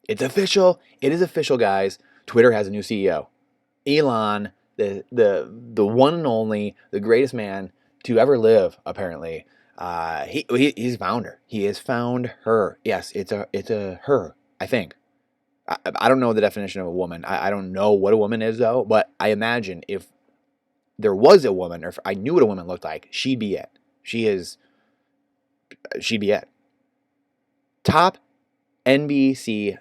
It's official. It is official, guys. Twitter has a new CEO. Elon, the one and only, the greatest man to ever live, apparently. He's found her. He has found her. Yes, it's a her. I think. I don't know the definition of a woman. I don't know what a woman is though. But I imagine if there was a woman, or if I knew what a woman looked like, she'd be it. She is. She'd be it. Top NBC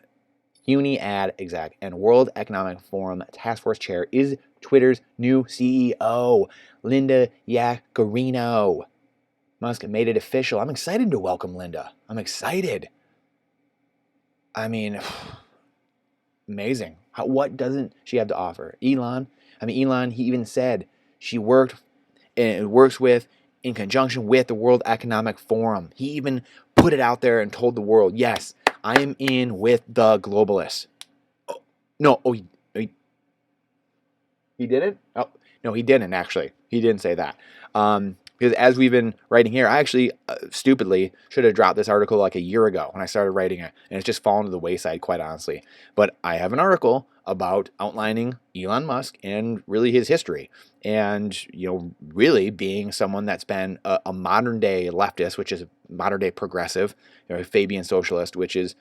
Uni ad exec and World Economic Forum Task Force chair is Twitter's new CEO, Linda Yaccarino. Musk made it official. I'm excited to welcome Linda. I'm excited. I mean, amazing. What doesn't she have to offer? Elon, he even said she works with, in conjunction with the World Economic Forum. He even put it out there and told the world, yes, I am in with the globalists. Oh, no, he didn't? Oh, no, he didn't, actually. He didn't say that. Because as we've been writing here, I actually stupidly should have dropped this article like a year ago when I started writing it, and it's just fallen to the wayside, quite honestly. But I have an article about outlining Elon Musk and really his history, and really being someone that's been a modern day leftist, which is a modern day progressive, a Fabian socialist, which is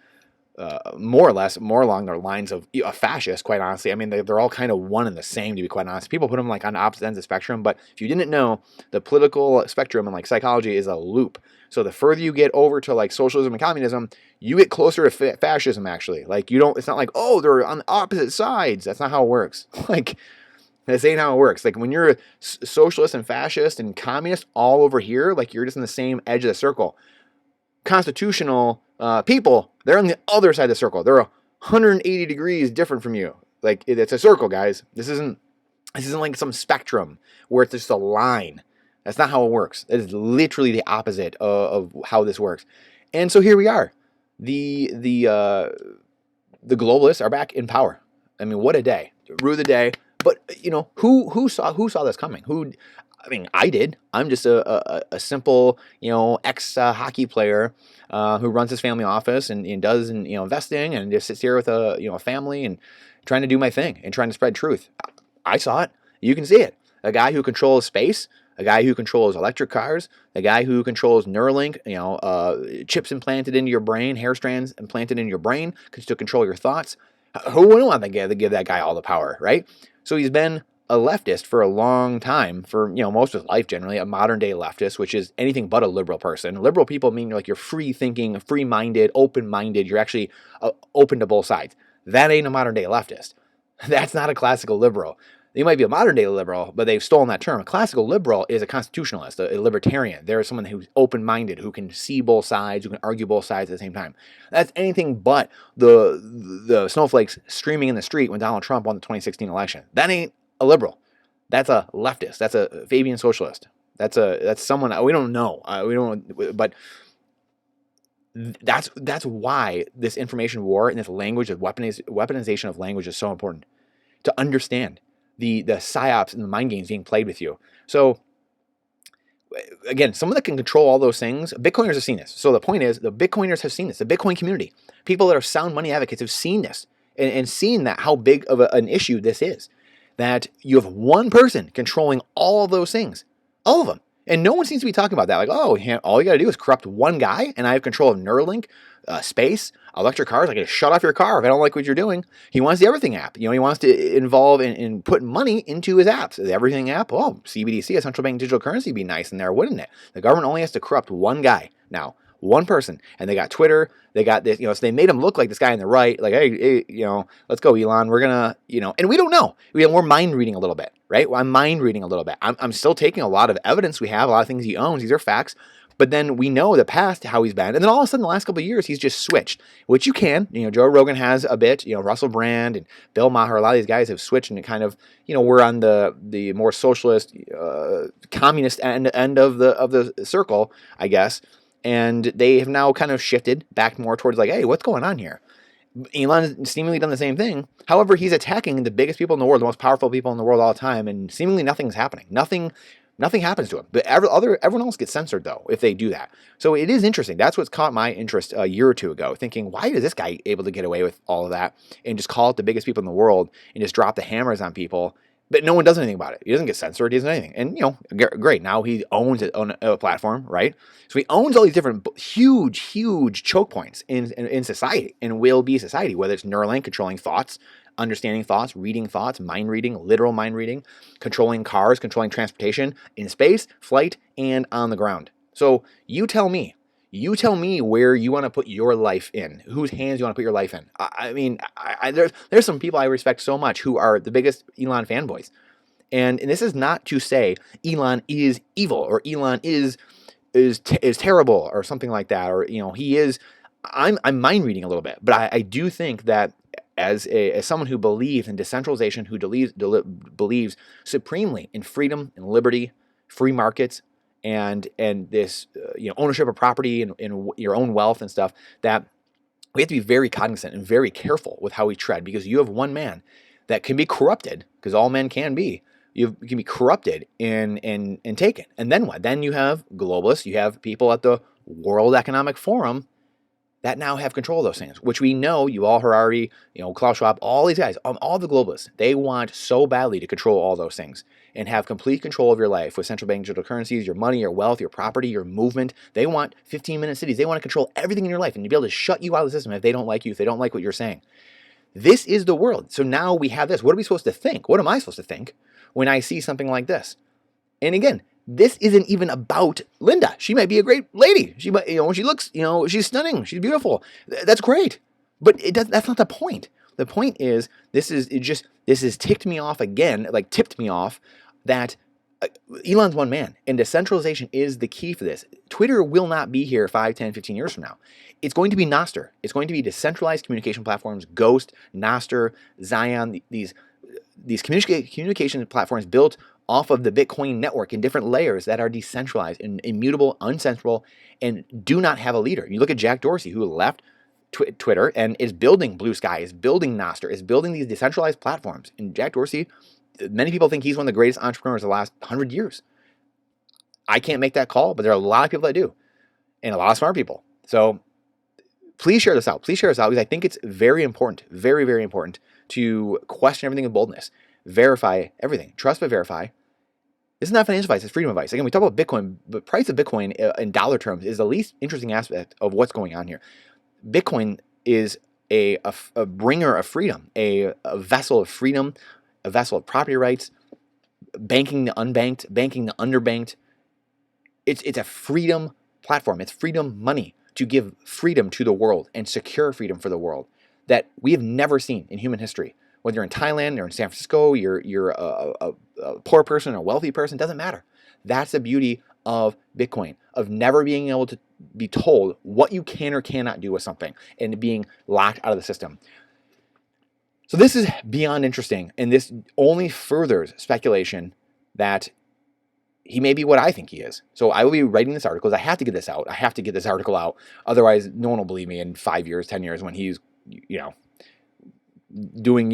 more or less more along the lines of a fascist, quite honestly. I mean, they're all kind of one and the same, to be quite honest. People put them like on opposite ends of the spectrum, but if you didn't know, the political spectrum in like psychology is a loop. So the further you get over to like socialism and communism, you get closer to fascism, actually. Like it's not like, oh, they're on the opposite sides. That's not how it works. Like, this ain't how it works. Like when you're a socialist and fascist and communist all over here, like you're just in the same edge of the circle. Constitutional people, they're on the other side of the circle. They're 180 degrees different from you. Like it's a circle, guys. This isn't like some spectrum where it's just a line. That's not how it works. It is literally the opposite of how this works. And so here we are. The globalists are back in power. I mean, what a day! Rue the day. But who saw this coming? I did. I'm just a simple, ex hockey player who runs his family office and does investing and just sits here with a family and trying to do my thing and trying to spread truth. I saw it. You can see it. A guy who controls space, a guy who controls electric cars, a guy who controls Neuralink, chips implanted into your brain, hair strands implanted in your brain to control your thoughts. Who wouldn't want to give that guy all the power, right? So he's been a leftist for a long time, for most of his life, generally a modern day leftist, which is anything but a liberal person. Liberal people mean like you're free thinking, free minded, open minded. You're actually open to both sides. That ain't a modern day leftist. That's not a classical liberal. They might be a modern day liberal, but they've stolen that term. A classical liberal is a constitutionalist, a libertarian. They're someone who's open minded, who can see both sides, who can argue both sides at the same time. That's anything but the snowflakes streaming in the street when Donald Trump won the 2016 election. That ain't a liberal. That's a leftist. That's a Fabian socialist. That's someone we don't know. But that's why this information war and this language of weaponization of language is so important to understand the psyops and the mind games being played with you. So again, someone that can control all those things, Bitcoiners have seen this. So the point is, the Bitcoiners have seen this. The Bitcoin community, people that are sound money advocates, have seen this and seen that how big of an issue this is. That you have one person controlling all of those things, all of them. And no one seems to be talking about that. Like, oh, all you got to do is corrupt one guy, and I have control of Neuralink, space, electric cars. I can shut off your car if I don't like what you're doing. He wants the Everything app. He wants to involve in put money into his apps. The Everything app, CBDC, a central bank digital currency, would be nice in there, wouldn't it? The government only has to corrupt one guy now. One person, and they got Twitter, they got this, so they made him look like this guy on the right, like, hey, let's go, Elon, we're gonna, and we don't know. We're mind reading a little bit, right? I'm mind reading a little bit. I'm still taking a lot of evidence we have, a lot of things he owns, these are facts, but then we know the past, how he's been, and then all of a sudden, the last couple of years, he's just switched, which you can, Joe Rogan has a bit, Russell Brand and Bill Maher, a lot of these guys have switched, and it kind of, we're on the more socialist, communist end of the circle, I guess. And they have now kind of shifted back more towards like, hey, what's going on here? Elon's seemingly done the same thing. However, he's attacking the biggest people in the world, the most powerful people in the world all the time, and seemingly nothing's happening. Nothing Nothing happens to them. But everyone else gets censored, though, if they do that. So it is interesting. That's what's caught my interest a year or two ago, thinking, why is this guy able to get away with all of that and just call it the biggest people in the world and just drop the hammers on people? But no one does anything about it. He doesn't get censored. He doesn't do anything. And, great. Now he owns a platform, right? So he owns all these different huge choke points in society and will be society, whether it's Neuralink controlling thoughts, understanding thoughts, reading thoughts, mind reading, literal mind reading, controlling cars, controlling transportation in space, flight, and on the ground. So you tell me where you want to put your life in, whose hands you want to put your life in. There's some people I respect so much who are the biggest Elon fanboys. And this is not to say Elon is evil or Elon is terrible or something like that, or he is. I'm mind reading a little bit, but I do think that as someone who believes in decentralization, who believes supremely in freedom and liberty, free markets, and this ownership of property and your own wealth and stuff, that we have to be very cognizant and very careful with how we tread, because you have one man that can be corrupted, because all men can be. You can be corrupted and taken. And then what? Then you have globalists, you have people at the World Economic Forum that now have control of those things, which we know, you all heard already, Klaus Schwab, all these guys, all the globalists, they want so badly to control all those things and have complete control of your life with central bank digital currencies, your money, your wealth, your property, your movement. They want 15-minute cities. They want to control everything in your life and to be able to shut you out of the system if they don't like you, if they don't like what you're saying. This is the world. So now we have this. What are we supposed to think? What am I supposed to think when I see something like this? And again, this isn't even about Linda. She might be a great lady. She might, she looks, she's stunning. She's beautiful. That's great. But that's not the point. The point is, this has ticked me off again, like tipped me off that Elon's one man, and decentralization is the key for this. Twitter will not be here 5, 10, 15 years from now. It's going to be Nostr. It's going to be decentralized communication platforms, Ghost, Nostr, Zion, these communication platforms built off of the Bitcoin network in different layers that are decentralized and immutable, uncensorable, and do not have a leader. You look at Jack Dorsey, who left Twitter and is building Blue Sky, is building Nostr, is building these decentralized platforms. And Jack Dorsey, many people think he's one of the greatest entrepreneurs of the last 100 years. I can't make that call, but there are a lot of people that do, and a lot of smart people. So please share this out. Please share this out, because I think it's very important, very, very important to question everything with boldness. Verify everything. Trust but verify. This is not financial advice, it's freedom advice. Again, we talk about Bitcoin, but price of Bitcoin in dollar terms is the least interesting aspect of what's going on here. Bitcoin is a bringer of freedom, a vessel of freedom, a vessel of property rights, banking the unbanked, banking the underbanked. It's a freedom platform. It's freedom money to give freedom to the world and secure freedom for the world that we have never seen in human history. Whether you're in Thailand or in San Francisco, you're a poor person or a wealthy person, doesn't matter. That's the beauty of Bitcoin, of never being able to be told what you can or cannot do with something and being locked out of the system. So this is beyond interesting, and this only furthers speculation that he may be what I think he is. So I will be writing this article, because I have to get this out. I have to get this article out. Otherwise, no one will believe me in 5 years, 10 years when he's, doing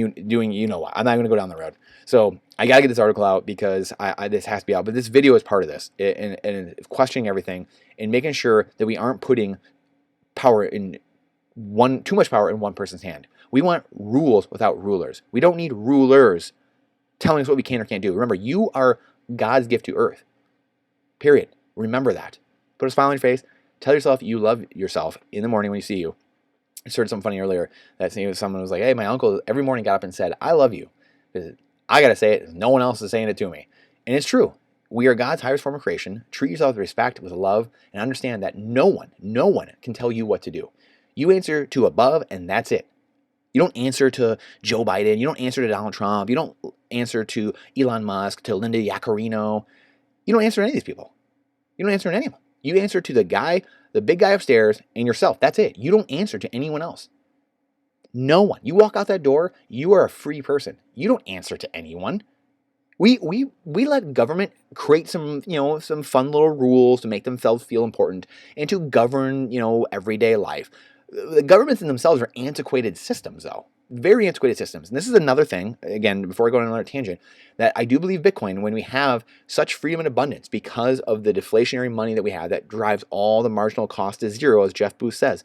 what. I'm not going to go down the road. So I got to get this article out, because this has to be out. But this video is part of this, and questioning everything and making sure that we aren't putting too much power in one person's hand. We want rules without rulers. We don't need rulers telling us what we can or can't do. Remember, you are God's gift to earth. Period. Remember that. Put a smile on your face. Tell yourself you love yourself in the morning when you see you. I heard something funny earlier that someone was like, hey, my uncle every morning got up and said, I love you. I got to say it. No one else is saying it to me. And it's true. We are God's highest form of creation. Treat yourself with respect, with love, and understand that no one can tell you what to do. You answer to above, and that's it. You don't answer to Joe Biden. You don't answer to Donald Trump. You don't answer to Elon Musk, to Linda Yaccarino. You don't answer to any of these people. You don't answer to any of them. You answer to the big guy upstairs, and yourself. That's it. You don't answer to anyone else. No one. You walk out that door, you are a free person. You don't answer to anyone. We let government create some fun little rules to make themselves feel important and to govern, everyday life. The governments in themselves are antiquated systems, though. Very antiquated systems. And this is another thing, again, before I go on another tangent, that I do believe Bitcoin, when we have such freedom and abundance because of the deflationary money that we have that drives all the marginal cost to zero, as Jeff Booth says,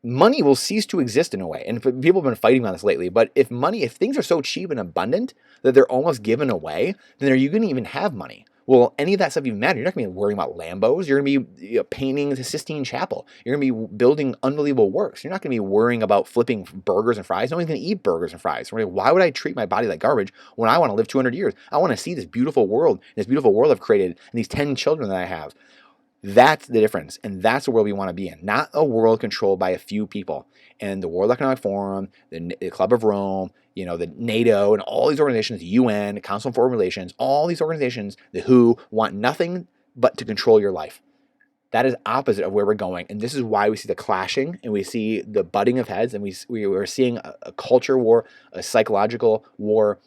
money will cease to exist in a way. And people have been fighting on this lately. But if things are so cheap and abundant that they're almost given away, then are you going to even have money? Well, any of that stuff even matter. You're not going to be worrying about Lambos. You're going to be painting the Sistine Chapel. You're going to be building unbelievable works. You're not going to be worrying about flipping burgers and fries. No one's going to eat burgers and fries. Why would I treat my body like garbage when I want to live 200 years? I want to see this beautiful world I've created, and these 10 children that I have. That's the difference, and that's the world we want to be in, not a world controlled by a few people. And the World Economic Forum, the Club of Rome, the NATO, and all these organizations, the UN, the Council on Foreign Relations, all these organizations, the WHO, want nothing but to control your life. That is opposite of where we're going, and this is why we see the clashing, and we see the butting of heads, and we are seeing a culture war, a psychological war,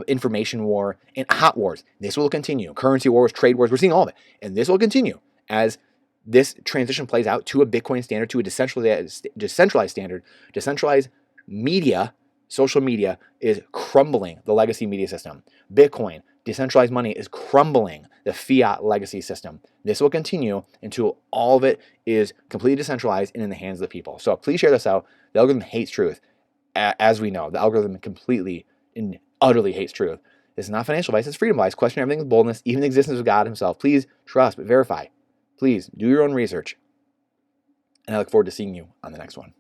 information war, and hot wars. This will continue. Currency wars, trade wars, we're seeing all of it, and this will continue as this transition plays out to a Bitcoin standard, to a decentralized standard. Decentralized media, social media, is crumbling the legacy media system. Bitcoin, decentralized money, is crumbling the fiat legacy system. This will continue until all of it is completely decentralized and in the hands of the people. So please share this out. The algorithm hates truth. As we know, the algorithm completely and utterly hates truth. This is not financial advice, it's freedom advice. Question everything with boldness, even the existence of God himself. Please trust, but verify. Please do your own research. And I look forward to seeing you on the next one.